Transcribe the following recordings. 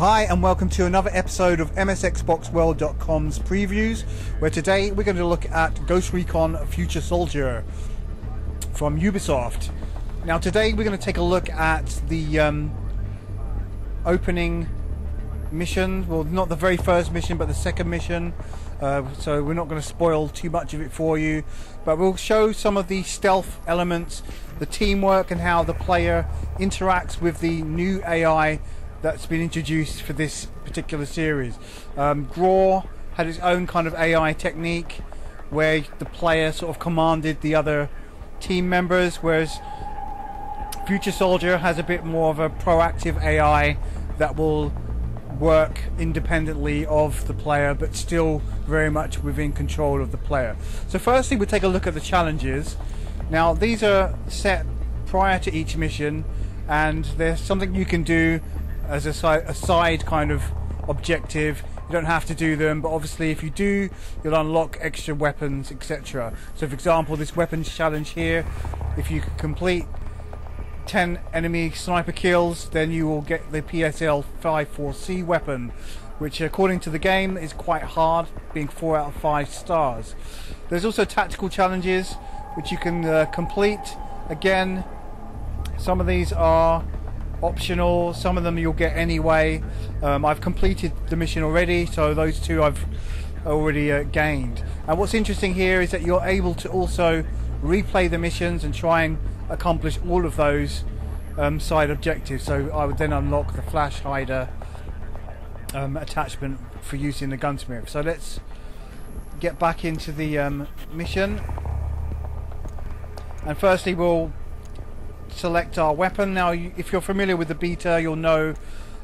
Hi and welcome to another episode of MSXboxworld.com's previews, where today we're going to look at Ghost Recon Future Soldier from Ubisoft. Now today we're going to take a look at the opening mission, well not the very first mission but the second mission, so we're not going to spoil too much of it for you, but we'll show some of the stealth elements, the teamwork and how the player interacts with the new AI that's been introduced for this particular series. Graw had its own kind of AI technique where the player sort of commanded the other team members, whereas Future Soldier has a bit more of a proactive AI that will work independently of the player but still very much within control of the player. So firstly we'll take a look at the challenges. Now these are set prior to each mission and there's something you can do as a side kind of objective. You don't have to do them, but obviously if you do, you'll unlock extra weapons, etc. So for example, this weapons challenge here, if you complete 10 enemy sniper kills, then you will get the PSL 54C weapon, which according to the game is quite hard, being 4 out of 5 stars. There's also tactical challenges which you can complete. Again, some of these are optional, some of them you'll get anyway. I've completed the mission already, so those two I've already gained. And what's interesting here is that you're able to also replay the missions and try and accomplish all of those side objectives. So I would then unlock the flash hider attachment for use in the gunsmith. So let's get back into the mission, and firstly we'll select our weapon. Now if you're familiar with the beta, you'll know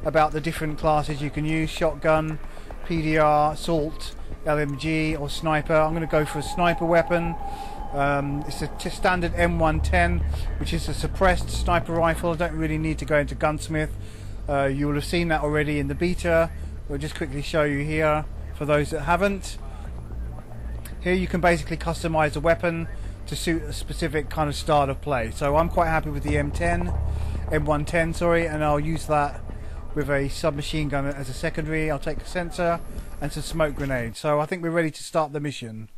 about the different classes you can use: shotgun, PDR, assault, LMG or sniper. I'm going to go for a sniper weapon. It's a standard M110, which is a suppressed sniper rifle. I don't really need to go into gunsmith. You will have seen that already in the beta. We'll just quickly show you here for those that haven't. Here you can basically customize the weapon to suit a specific kind of style of play. So I'm quite happy with the M110, sorry, and I'll use that with a submachine gun as a secondary. I'll take a sensor and some smoke grenades. So I think we're ready to start the mission.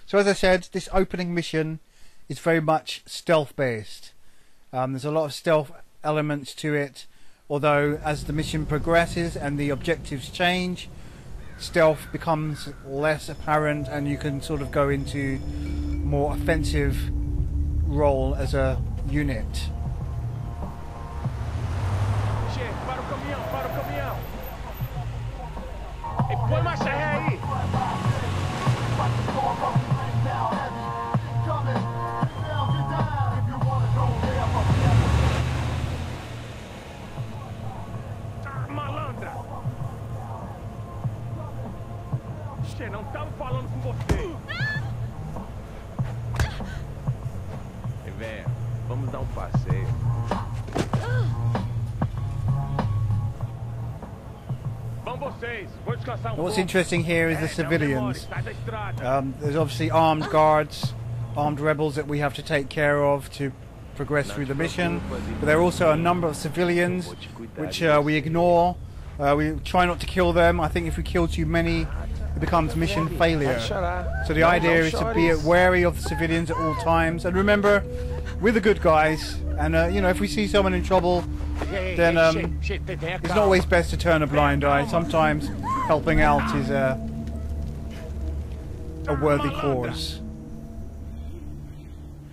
So as I said, this opening mission is very much stealth based. There's a lot of stealth elements to it, although as the mission progresses and the objectives change, stealth becomes less apparent and you can sort of go into more offensive role as a unit. Não tava falando com você. Vem, vamos dar passeio. Vamos vocês, vou descansar What's interesting here is the civilians. There's obviously armed guards, armed rebels that we have to take care of to progress through the mission, but there are also a number of civilians which we ignore. We try not to kill them. I think if we kill too many, it becomes mission failure. So the idea is to be wary of the civilians at all times, and remember, we're the good guys, and you know, if we see someone in trouble, then it's not always best to turn a blind eye. Sometimes helping out is a worthy cause.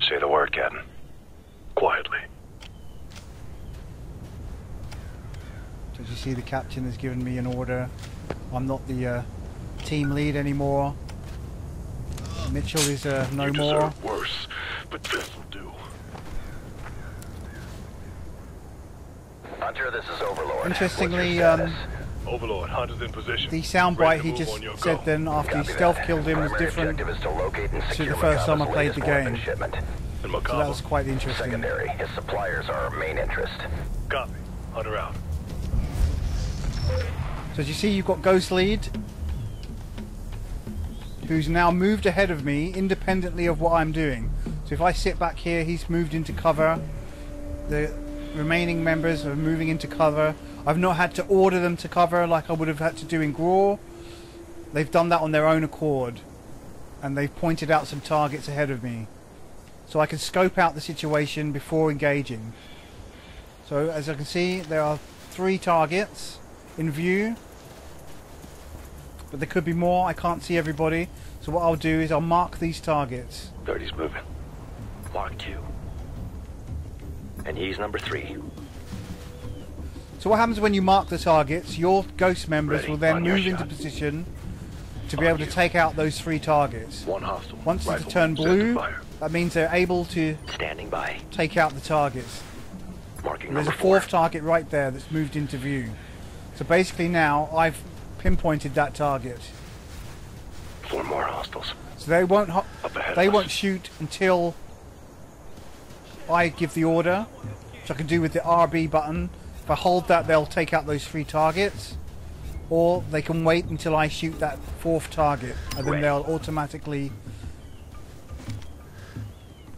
Say the word, Captain. Quietly. So as you see, the captain has given me an order. I'm not the team lead anymore. Mitchell is no you more. Deserve worse, but this will do. Hunter, this is Overlord. Interestingly, Overlord, Hunter's in position. the soundbite he just said then after he stealth killed him was different to the first time I played the game. So that was quite interesting. Secondary, his suppliers are our main interest. Copy. Hunter out. So as you see, you've got Ghost Lead, who's now moved ahead of me independently of what I'm doing. So if I sit back here, he's moved into cover. The remaining members are moving into cover. I've not had to order them to cover like I would have had to do in Graw. They've done that on their own accord, and they've pointed out some targets ahead of me, so I can scope out the situation before engaging. So as I can see, there are 3 targets in view, but there could be more. I can't see everybody, so what I'll do is I'll mark these targets. 30's moving. Mark 2. And he's number 3. So what happens when you mark the targets, your ghost members Ready, will then on your move into shot. position to be On able to you. take out those 3 targets. One hostile. Once Rifle. it's turned Set to blue, fire. that means they're able to Standing by. take out the targets. Marking There's number a 4th 4. target right there that's moved into view. So basically now I've pinpointed that target. 4 more hostiles. So they won't Up ahead they of won't us. shoot until I give the order, which I can do with the RB button. If I hold that, they'll take out those 3 targets, or they can wait until I shoot that 4th target, and then Ready. they'll automatically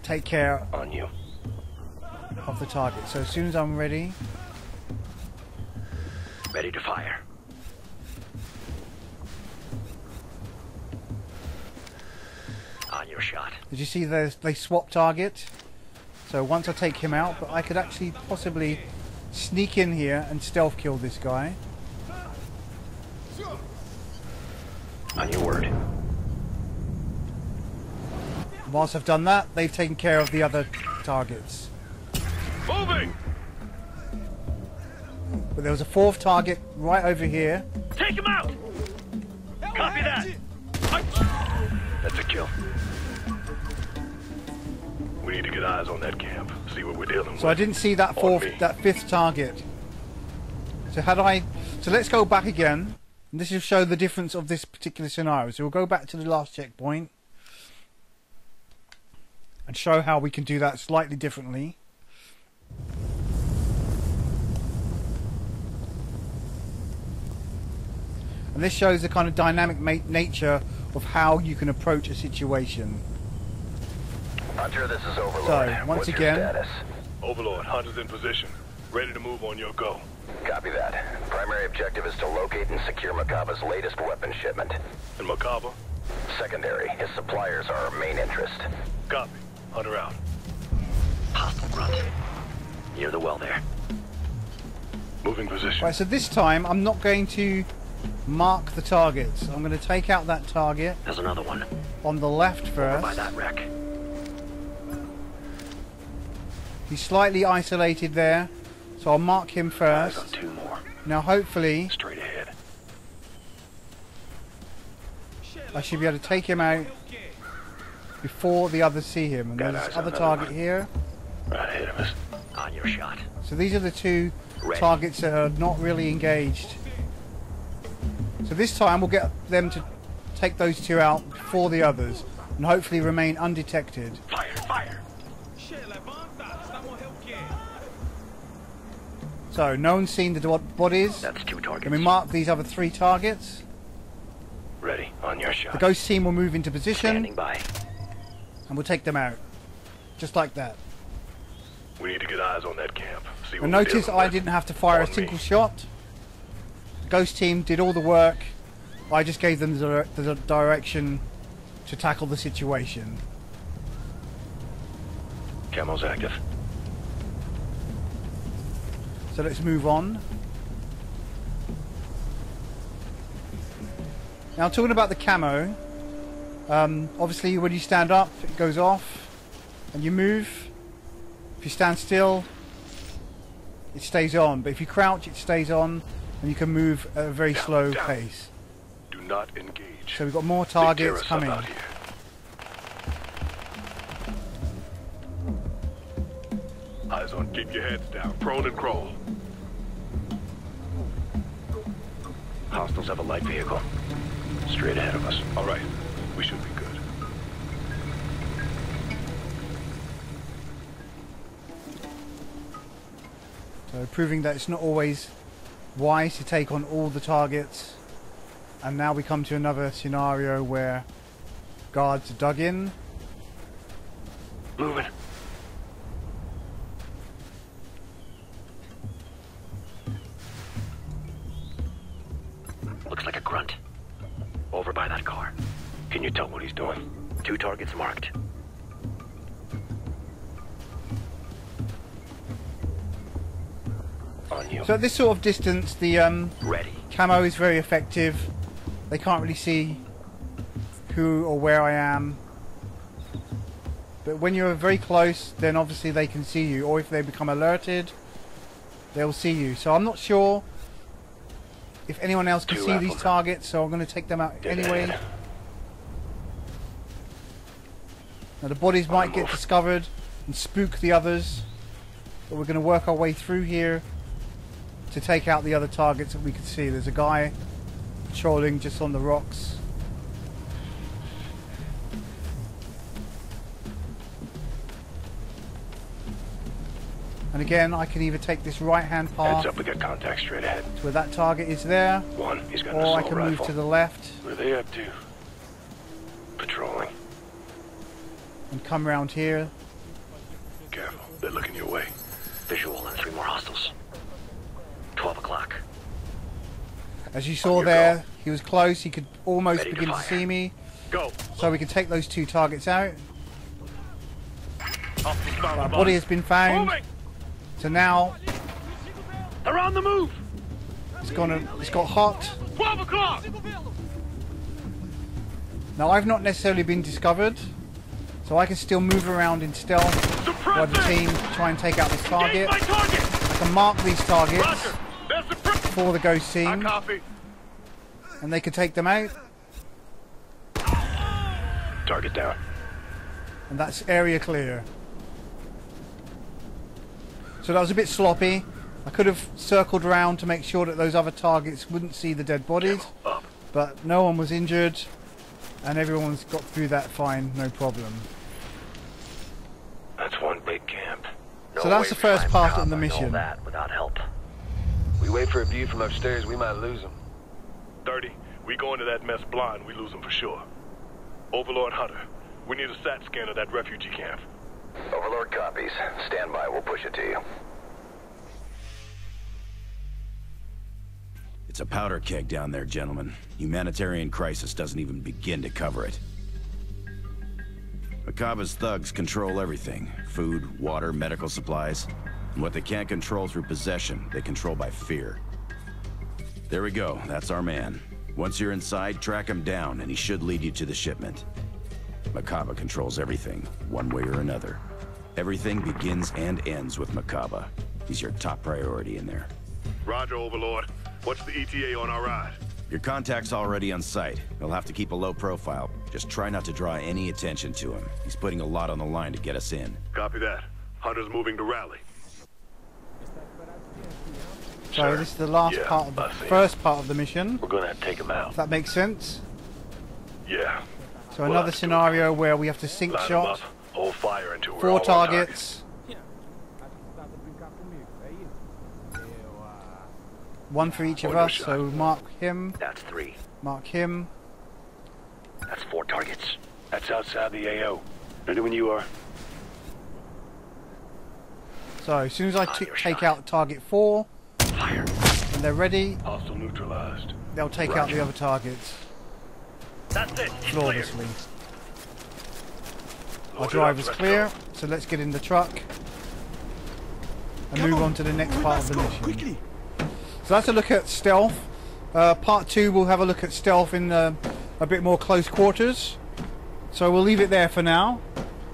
take care On you. of the target. So as soon as I'm ready, Ready to fire. On your shot. did you see they swap target? So once I take him out, but I could actually possibly sneak in here and stealth kill this guy. On your word. Whilst I've done that, they've taken care of the other targets. Moving! But there was a 4th target right over here. Take him out! Copy that! That's a kill. We need to get eyes on that camp. See what we're dealing with. So I didn't see that On me. 5th target. So let's go back again. And this will show the difference of this particular scenario. So we'll go back to the last checkpoint and show how we can do that slightly differently. And this shows the kind of dynamic nature of how you can approach a situation. Hunter, this is Overlord. So, once What's your again- status? Overlord, hunters in position. Ready to move on your go. Copy that. Primary objective is to locate and secure Makaba's latest weapon shipment. And Macabre? Secondary, his suppliers are our main interest. Copy. Hunter out. Hostile grunt. Near the well there. Moving position. Right, so this time I'm not going to mark the targets. I'm going to take out that target There's another one. on the left Over by first. that wreck. He's slightly isolated there, so I'll mark him Eyes on first. 2 more. Now hopefully Straight ahead. I should be able to take him out before the others see him. And Got there's eyes this on other another target one. here. Right ahead of us. On your shot. So these are the 2 Ready. targets that are not really engaged. So this time we'll get them to take those 2 out before the others and hopefully remain undetected. Fire, fire! So no one's seen the bodies. That's 2 targets. Then we mark these other 3 targets. Ready. On your shot. The ghost team will move into position Standing by. and we'll take them out. Just like that. We need to get eyes on that camp. See what And we're notice dealing I with. didn't have to fire a On me. single shot. The ghost team did all the work. I just gave them the direction to tackle the situation. Camo's active. So let's move on. Now talking about the camo, obviously when you stand up it goes off and you move. If you stand still it stays on, but if you crouch it stays on and you can move at a very Down, slow down. pace. Do not engage. So we've got more Big targets terrorist coming. out here. Eyes on. Keep your heads down. Prone and crawl. Hostiles have a light vehicle. Straight ahead of us. All right. We should be good. So proving that it's not always wise to take on all the targets. And now we come to another scenario where Guards are dug in. Moving. Looks like a grunt. Over by that car. Can you tell what he's doing? 2 targets marked. On you. So at this sort of distance, the Ready. camo is very effective. They can't really see who or where I am. But when you're very close, then obviously they can see you. Or if they become alerted, they'll see you. So I'm not sure if anyone else can 2 see left these of them. targets, so I'm going to take them out Dead anyway. ahead. Now the bodies might get move. discovered and spook the others. But we're going to work our way through here to take out the other targets that we can see. There's a guy patrolling just on the rocks. And again, I can either take this right-hand path Heads up, we got contact straight ahead. where that target is there, One, he's got an or I assault can rifle. move to the left What are they up to? Patrolling. and come around here. Careful, they're looking your way. Visual and 3 more hostiles. 12 o'clock. As you saw your there, go. he was close. He could almost Ready to begin to fire. see me. Go. So we can take those 2 targets out. Hostiles Our found body has been found. Moving! So now They're on the move! it's got hot. 12 o'clock! Now I've not necessarily been discovered, so I can still move around in stealth while the team try and take out this target. Engage my target! I can mark these targets Roger! There's the print! for the ghost I team, copy. and they can take them out. Target down. And that's area clear. So that was a bit sloppy. I could have circled around to make sure that those other targets wouldn't see the dead bodies, Up. but no one was injured and everyone's got through that fine, no problem. That's one big camp. So that's the first part of the mission. That without help. We wait for a view from upstairs, we might lose them. 30. We go into that mess blind, we lose them for sure. Overlord Hunter, we need a SAT scan of that refugee camp. Overlord copies. Stand by, we'll push it to you. It's a powder keg down there, gentlemen. Humanitarian crisis doesn't even begin to cover it. Macaba's thugs control everything. Food, water, medical supplies. And what they can't control through possession, they control by fear. There we go, that's our man. Once you're inside, track him down, and he should lead you to the shipment. Macaba controls everything, one way or another. Everything begins and ends with Macaba. He's your top priority in there. Roger, Overlord. What's the ETA on our ride? Your contact's already on site. He'll have to keep a low profile. Just try not to draw any attention to him. He's putting a lot on the line to get us in. Copy that. Hunter's moving to rally. So this is the last Yeah, part of the I see. first part of the mission, We're gonna have to take them out. if that makes sense. Yeah. So Well, another that's good. scenario where we have to sink Line 'em shot, up. Hold fire until we're 4 all on target. targets, 1 for each of One us, shot. so mark him, That's 3. mark him. That's 4 targets. That's outside the AO. Ready when you are. So as soon as I On your take shot. out target 4, Fire. and they're ready, Hostile neutralized. they'll take out Roger. the other targets That's it. flawlessly. Our Load it drive up, is let's clear, go. so let's get in the truck and move on to the next part of the mission. So that's a look at stealth. Part 2 we'll have a look at stealth in a bit more close quarters. So we'll leave it there for now.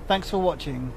Thanks for watching.